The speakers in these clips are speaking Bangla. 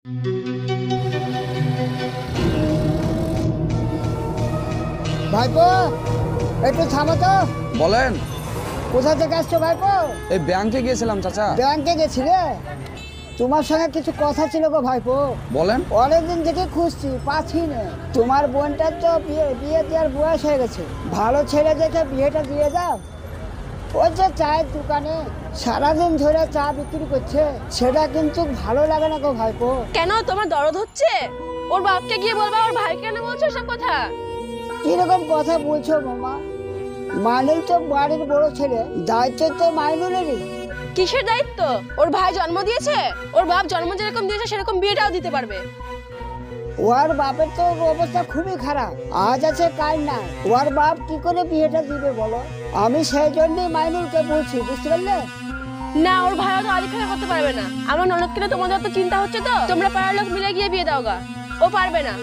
ভাইপো একটু থামো তো। বলেন। কোথা থেকে আসছো ভাইপো? এই ব্যাংকে গিয়েছিলাম চাচা। ব্যাংকে গেছিলে? তোমার সঙ্গে কিছু কথা ছিল গো ভাইপো। বলেন। অনেকদিন থেকে খুঁজছি, পাচ্ছি না। তোমার বোনটার তো বিয়ে দেওয়ার বয়স হয়ে গেছে, ভালো ছেলে দেখে বিয়েটা দিয়ে দাও। ওই যে চায়ের দোকানে সারাদিন ধরে চা বিক্রি করছে, সেটা কিন্তু ভালো লাগে না গো ভাইপো। কেন, তোমার দরদ হচ্ছে? ওর বাপকে গিয়ে বলবা, ওর ভাই কেন বলছো সব কথা? কিরকম কথা বলছো মামা? মাইনুল তো বাড়ির বড় ছেলে, দায়িত্ব তো মাইনুলেরই। কিসের দায়িত্ব? ওর ভাই জন্ম দিয়েছে, ওর বাপ জন্ম যেরকম দিয়েছে সেরকম বিয়েটাও দিতে পারবে। ওর বাপের তো অবস্থা খুবই খারাপ, আজ আছে কাল না। ওর বাপ কি করে বিয়েটা দিবে বলো? আমি সেই জন্যই মাইনুলকে বলছি, বুঝতে পারলে? না, ওর ভাইও তো আলিখানা করতে পারবে না। আমার ননদকে না তোমাদের তো চিন্তা হচ্ছে, তো তোমরা পাড়ার লোক মিলে গিয়ে বিয়ে দাও গা। ও পারবে না।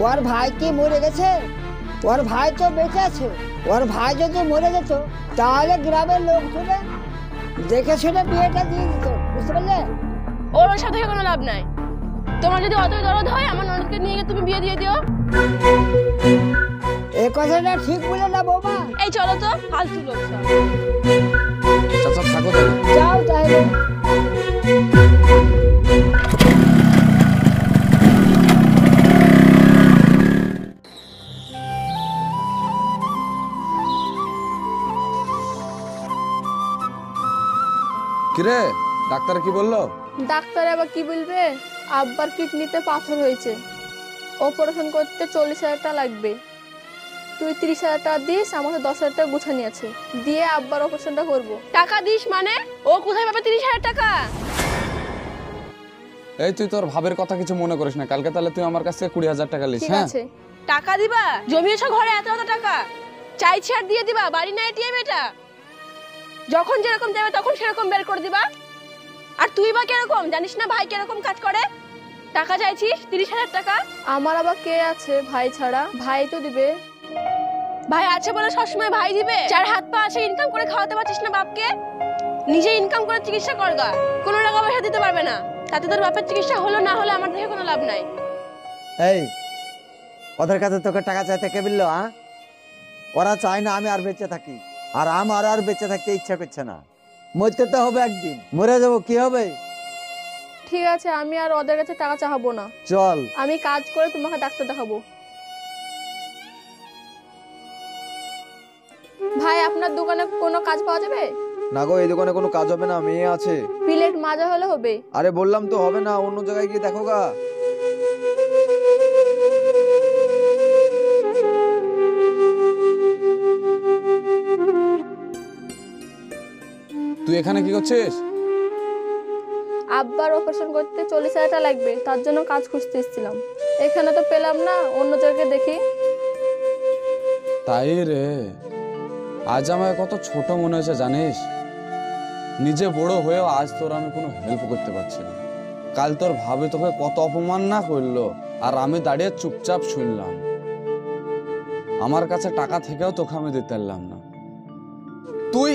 ওর ভাই কি মরে গেছে? ওর ভাই তো বেঁচে আছে। ওর ভাই যদি মরে যেত তাহলে গ্রামের লোক শুনে দেখে শুনে বিয়েটা দিয়ে দিত, বুঝতে পারলে? ওর সাথে কোনো লাভ নাই। তোমার যদি অতই দরদ হয়, আমার ননদকে নিয়ে গিয়ে তুমি বিয়ে দিয়ে দিও। এই কথাটা ঠিক বলে না বৌমা। এই চলো তো, ফালতু লোক সব। চাচা থাকো তাহলে। যাও তাহলে। কিরে, ডাক্তার কি বললো? ডাক্তার আবার কি বলবে? আব্বার কিডনিতে পাথর হয়েছে, অপারেশন করতে 40,000 টাকা লাগবে। তুই 30,000 টাকা দিস, আমাকে 10,000 টাকা গুছা নিয়েছে, দিয়ে আব্বার অপারেশনটা করবো। টাকা দিস মানে? ও কোথায় পাবে 30,000 টাকা? এই তুই তোর ভাবের কথা কিছু মনে করিস না, কালকে তাহলে তুই আমার কাছ থেকে 20,000 টাকা লিস। ঠিক আছে। টাকা দিবা? জমিয়েছো ঘরে এত এত টাকা, চাইছি আর দিয়ে দিবা? বাড়ি না এটিএম এটা? যখন যেরকম দেবে তখন সেরকম বের করে দিবা। আর তুই বা কিরকম জানিস না ভাই কিরকম কাজ করে? টাকা চাইছিস 30,000 টাকা? আমার আবার কে আছে ভাই ছাড়া? ভাই তো দিবে। ভাই আছে বলে সবসময় ভাই দিবে? যার হাত পা আছে, ইনকাম করে খাওয়াতে পারছিস না বাপকে? নিজে ইনকাম করে চিকিৎসা করগা, কোনো টাকা পয়সা দিতে পারবে না। তাতে তোর বাপের চিকিৎসা হলো না হলো আমার দেখে কোনো লাভ নাই। এই ওদের কাছে তোকে টাকা চাইতে কে বললো? ওরা চায় না আমি আর বেঁচে থাকি, আর আমার আর বেঁচে থাকতে ইচ্ছা করছে না। মরতে তো হবে একদিন, মরে যাবো, কি হবে? ঠিক আছে, আমি আর ওদের কাছে টাকা চাহাবো না। চল, আমি কাজ করে তোমাকে ডাক্তার দেখাবো। ভাই, আপনার দোকানে কোনো কাজ পাওয়া যাবে? না গো, এই দোকানে কোনো কাজ হবে না, মেয়ে আছে। প্লেট মাজা হলে হবে? আরে বললাম তো হবে না, অন্য জায়গায় গিয়ে দেখো গা। তুই এখানে কি করছিস? আব্বার অপারেশন করতে 40,000 টাকা লাগবে, তার জন্য কাজ খুঁজতে এসেছিলাম। এখানে তো পেলাম না, অন্য জায়গায় দেখি। তাই রে, আজ আমায় কত ছোট মনে হয়েছে জানিস? নিজে বড় হয়েও আজ তোর আমি কোনো হেল্প করতে পারছি না। কাল তোর ভাবে তোকে কত অপমান না করলো, আর আমি দাঁড়িয়ে চুপচাপ শুনলাম। আমার কাছে টাকা থেকেও তোকে আমি দিতে পারলাম না। তুই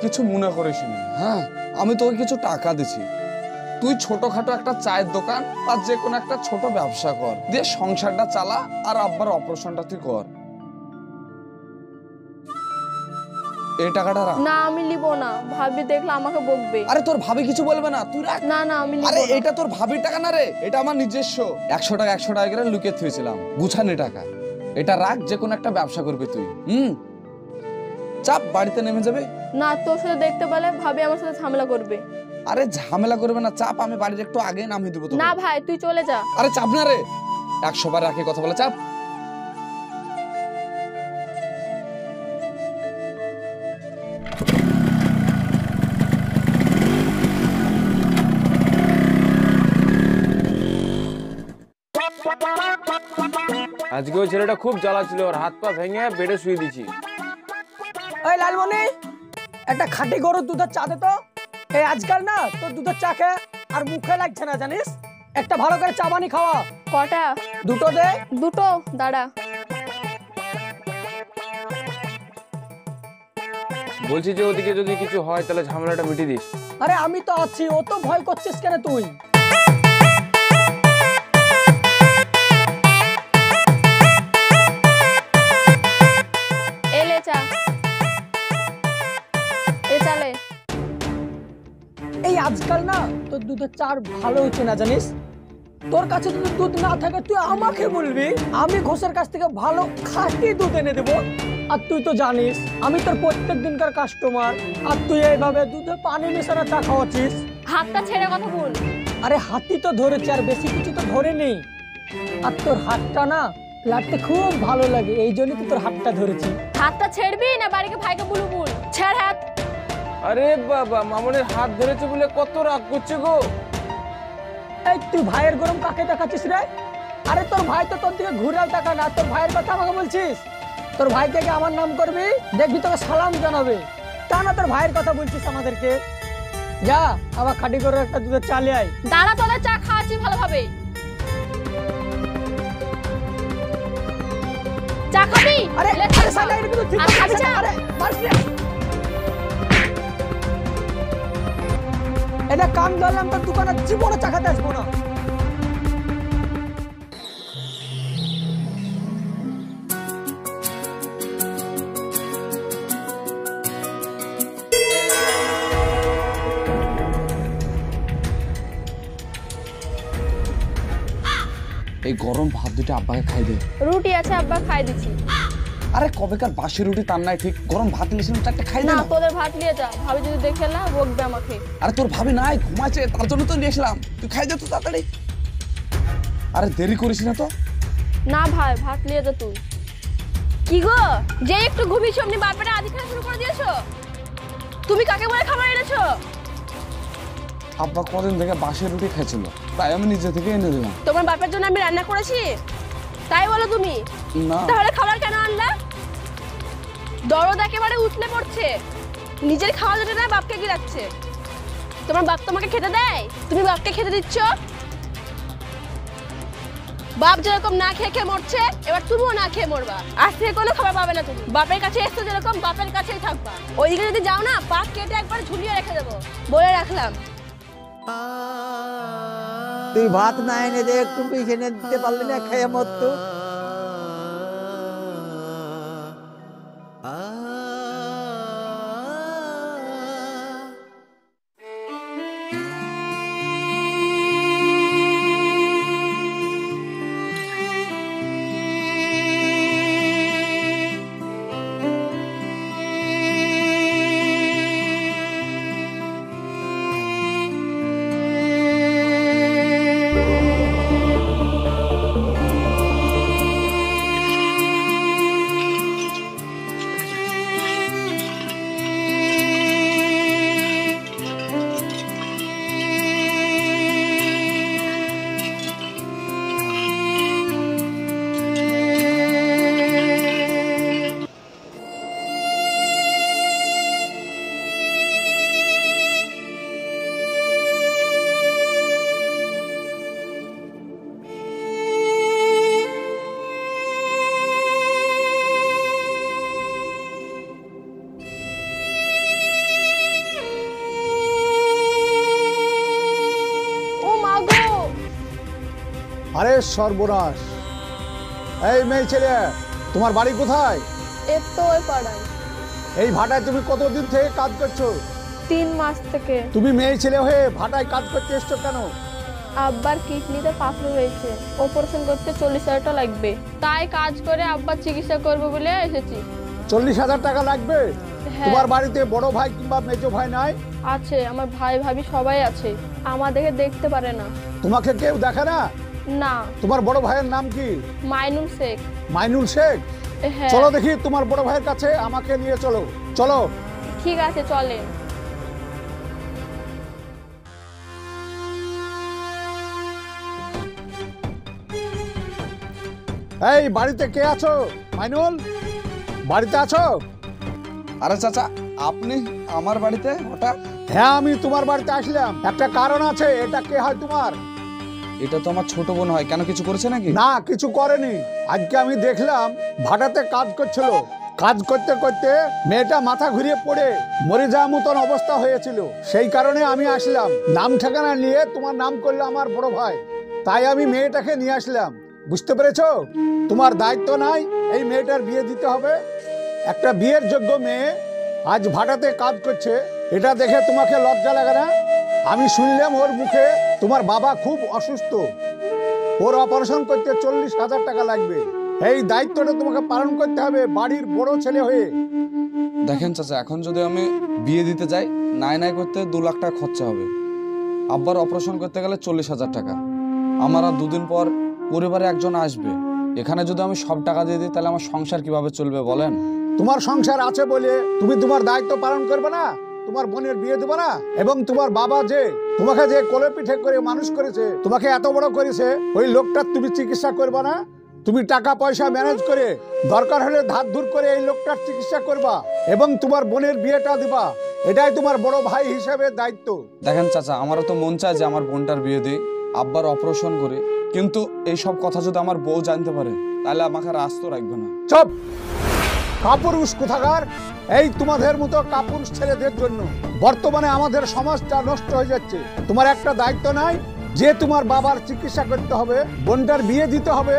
কিছু মনে করিস না, হ্যাঁ? আমি তোকে কিছু টাকা দিছি, তুই ছোটখাটো একটা চায়ের দোকান বা যে কোনো একটা ছোট ব্যবসা কর, দিয়ে সংসারটা চালা, আর আব্বার অপারেশনটা তুই কর। এই টাকাটা রাখ। না, আমি নিব না, ভাবি দেখলে আমাকে বকবে। আরে তোর ভাবি কিছু বলবে না, তুই রাখ। না না, আমি নিব আরে না। এটা তোর ভাবির টাকা না রে, এটা আমার নিজস্ব। 100 টাকা 100 টাকা করে লুকিয়ে থুয়েছিলাম, গুছানি টাকা। এটা রাখ, যে কোনো একটা ব্যবসা করবি তুই। চাপ, বাড়িতে নেমে যাবে। না, তোর সাথে দেখতে পেলে ভাবি আমার সাথে ঝামেলা করবে। আরে ঝামেলা করবে না, চাপ, আমি বাড়ির একটু আগে নামিয়ে দেবো তোকে। না ভাই, তুই চলে যা। আরে চাপ না রে, 100 বার রাখে কথা বলে, চাপ। আজকে ওই ছেলেটা খুব জ্বালা ছিল, ওর হাত পা ভেঙে বেডে শুয়ে দিছি। ওই লালমণি, একটা খাঁটি গরুর দুধের চা দে তো। এই আজকাল না তোর দুধের চা খেয়ে আর মুখে লাগছে না জানিস, একটা ভালো করে চা বানি খাওয়া। কটা? দুটো দে। দুটো? দাঁড়া। বলছি যে ওদিকে যদি কিছু হয় তাহলে ঝামেলাটা মিটিয়ে দিস। আরে আমি তো আছি, ও তো ভয় করছিস কেন তুই? চার ভালো হচ্ছে না জানিস। তোর কাছে যদি দুধ না থাকে তুই আমাকে বলবি, আমি ঘোষের কাছ থেকে ভালো খাঁটি দুধ এনে দেবো। আর তুই তো জানিস আমি তোর প্রত্যেক দিনকার কাস্টমার, আর তুই এইভাবে দুধে পানি মেশানো চা খাওয়াচ্ছিস। হাতটা ছেড়ে কথা বল। আরে হাতই তো ধরেছে, আর বেশি কিছু তো ধরে নেই। আর তোর হাতটা না লাগতে খুব ভালো লাগে, এই জন্যই তো তোর হাতটা ধরেছি। হাতটা ছেড়বি না বাড়িকে ভাইকে বলবো? বল, ছেড় হাত। আরে বাবা, মামনের হাত ধরেছে বলে কত রাগ করছে গো। এই তুই ভাইয়ের গরম কাকে দেখাচ্ছিস রে? আরে তোর ভাই তো তোর দিকে ঘুরেও টাকা না, তোর ভাইয়ের কথা আমাকে বলছিস? তোর ভাইকে কি আমার নাম করবি? দেখবি তোকে সালাম জানাবে। তা না তোর ভাইয়ের কথা বলছিস আমাদেরকে। যা আবার খাটি করে একটা দুধের চালে আয়। দাঁড়া, তোদের চা খাওয়াচ্ছি ভালোভাবে। চা খাবি? আরে লে, আরে সালা এটা কিন্তু ঠিক আর খাবি আছে। চা? আরে মারিস রে। এটা কাম ধরলাম তোর দোকানে জীবনে চা খেতে আসবো না। এই গরম ভাত দুটো আব্বাকে খাই দে। রুটি আছে আব্বা, খাই দিচ্ছি। আরে কবেকার বাসি রুটি তার নাই ঠিক, গরম ভাত নিয়েছিলাম চারটে খাই দে না, না। তোদের ভাত নিয়ে যা, ভাবি যদি দেখে না বকবে আমাকে। আরে তোর ভাবি নাই, ঘুমাচ্ছে, তার জন্য তো নিয়ে এসলাম। তুই খাই দে তো তাড়াতাড়ি। আরে দেরি করিস না তো। না ভাই, ভাত নিয়ে যা তুই। কি গো, যে একটু ঘুমিয়েছো আপনি বাপেটা আদি খাওয়া শুরু করে দিয়েছো? তুমি কাকে বলে খাবার এনেছো? আব্বা কদিন থেকে বাসি রুটি খাইছিল, তাই আমি নিজে থেকে এনে দিলাম। তোমার বাপের জন্য আমি রান্না করেছি তাই বলো তুমি? না তাহলে খাবার কেন আনলা? দরদ একেবারে উঠলে পড়ছে, নিজের খাওয়া যেটা না বাপকে কি রাখছে। তোমার বাপ তোমাকে খেতে দেয়, তুমি বাপকে খেতে দিচ্ছ। বাপ যেরকম না খেয়ে খেয়ে মরছে, এবার তুমিও না খেয়ে মরবা। আজ থেকে কোনো খাবার পাবে না তুমি। বাপের কাছে এসছো যেরকম বাপের কাছেই থাকবা। ওইদিকে যদি যাও না, পাক কেটে একবার ঝুলিয়ে রেখে দেবো, বলে রাখলাম। তুই ভাত না এনে দে, একটু পিস এনে দিতে পারলি না, খেয়ে মরতো। আরে সর্বনাশ! এই মেয়ে ছেলে, তোমার বাড়ি কোথায়? এর তো ওই পাড়ায়। এই ভাটায় তুমি কতদিন থেকে কাজ করছো? 3 মাস থেকে। তুমি মেয়ে ছেলে হয়ে ভাটায় কাজ করতে এসছো কেন? আব্বার কিডনিতে পাথর হয়েছে, অপারেশন করতে 40,000 টাকা লাগবে, তাই কাজ করে আব্বার চিকিৎসা করবো বলে এসেছি। 40,000 টাকা লাগবে? হ্যাঁ। তোমার বাড়িতে বড় ভাই কিংবা মেজো ভাই নাই? আছে, আমার ভাই ভাবি সবাই আছে, আমাদেরকে দেখতে পারে না। তোমাকে কেউ দেখে না? না। তোমার বড় ভাইয়ের নাম কি? মাইনুল শেখ। মাইনুল শেখ? হ্যাঁ। চলো দেখি তোমার বড় ভাইয়ের কাছে, আমাকে নিয়ে চলো। চলো। ঠিক আছে, চলেন। এই বাড়িতে কে আছো? মাইনুল, বাড়িতে আছো? আরে চাচা, আপনি আমার বাড়িতে হঠাৎ? হ্যাঁ, আমি তোমার বাড়িতে আসলাম, একটা কারণ আছে। এটা কে হয় তোমার? এটা তো আমার ছোট বোন হয়। কেন, কিছু করেছে নাকি? না, কিছু করেনি। আজকে আমি দেখলাম ভাটাতে কাজ করছিল, কাজ করতে করতে মেয়েটা মাথা ঘুরিয়ে পড়ে মরে যাওয়ার মতন অবস্থা হয়েছিল। সেই কারণে আমি আসলাম, নাম ঠিকানা নিয়ে তোমার নাম করলো আমার বড় ভাই, তাই আমি মেয়েটাকে নিয়ে আসলাম। বুঝতে পেরেছো? তোমার দায়িত্ব নাই, এই মেয়েটার বিয়ে দিতে হবে। একটা বিয়ের যোগ্য মেয়ে আজ ভাটাতে কাজ করছে, এটা দেখে তোমাকে লজ্জা লাগে না? আমি শুনলাম ওর মুখে তোমার বাবা খুব অসুস্থ, ওর অপারেশন করতে 40,000 টাকা লাগবে। এই দায়িত্বটা তোমাকে পালন করতে হবে বাড়ির বড় ছেলে হয়ে। দেখেন চাচা, এখন যদি আমি বিয়ে দিতে যাই, নাই নাই করতে 2 লাখ টাকা খরচা হবে। আব্বার অপারেশন করতে গেলে 40,000 টাকা। আমার আর 2 দিন পর পরিবারে একজন আসবে। এখানে যদি আমি সব টাকা দিয়ে দিই, তাহলে আমার সংসার কিভাবে চলবে বলেন? তোমার সংসার আছে বলে তুমি তোমার দায়িত্ব পালন করবে না? তোমার বোনের বিয়ে দেবে না? এবং তোমার বাবা যে তোমাকে যে কোলে পিঠে করে মানুষ করেছে, তোমাকে এত বড় করেছে, ওই লোকটার তুমি চিকিৎসা করবে না? তুমি টাকা পয়সা ম্যানেজ করে দরকার হলে ধার ধুর করে এই লোকটার চিকিৎসা করবা এবং তোমার বোনের বিয়েটা দিবা। এটাই তোমার বড় ভাই হিসেবে দায়িত্ব। দেখেন চাচা, আমারও তো মন চায় যে আমার বোনটার বিয়ে দিই, আব্বার অপারেশন করে, কিন্তু এই সব কথা যদি আমার বউ জানতে পারে, তাহলে আমাকে আর আস্ত রাখবে না। চুপ! কাপুরুষ কোথাকার! এই তোমাদের মতো কাপুরুষ ছেলেদের জন্য বর্তমানে আমাদের সমাজটা নষ্ট হয়ে যাচ্ছে। তোমার একটা দায়িত্ব নাই যে তোমার বাবার চিকিৎসা করতে হবে, বোনটার বিয়ে দিতে হবে,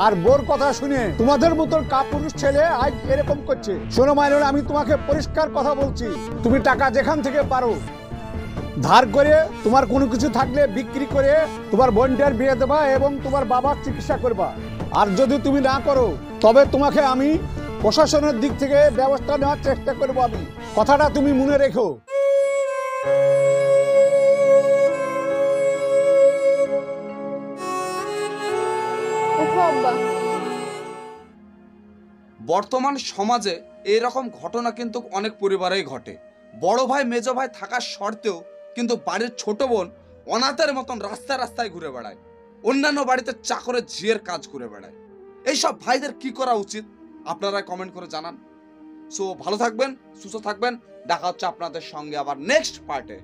আর বোর কথা শুনে তোমাদের মতো কাপুরুষ ছেলে আজ এরকম করছে। শোনো মাইনুল, আমি তোমাকে পরিষ্কার কথা বলছি, তুমি টাকা যেখান থেকে পারো ধার করে, তোমার কোনো কিছু থাকলে বিক্রি করে তোমার বোনটার বিয়ে দেবা এবং তোমার বাবার চিকিৎসা করবা। আর যদি তুমি না করো, তবে তোমাকে আমি প্রশাসনের দিক থেকে ব্যবস্থা নেওয়ার চেষ্টা করবো। আমি কথাটা তুমি মনে রেখো। উঠো আব্বা। বর্তমান সমাজে এইরকম ঘটনা কিন্তু অনেক পরিবারেই ঘটে। বড় ভাই মেজ ভাই থাকার সত্ত্বেও কিন্তু বাড়ির ছোট বোন অনাথের মতন রাস্তায় রাস্তায় ঘুরে বেড়ায়, অন্যান্য বাড়িতে চাকরের ঝিয়ের কাজ করে বেড়ায়। এইসব ভাইদের কি করা উচিত আপনারা কমেন্ট করে জানান। সো ভালো থাকবেন, সুস্থ থাকবেন, দেখা হচ্ছে আপনাদের সঙ্গে আবার নেক্সট পার্টে।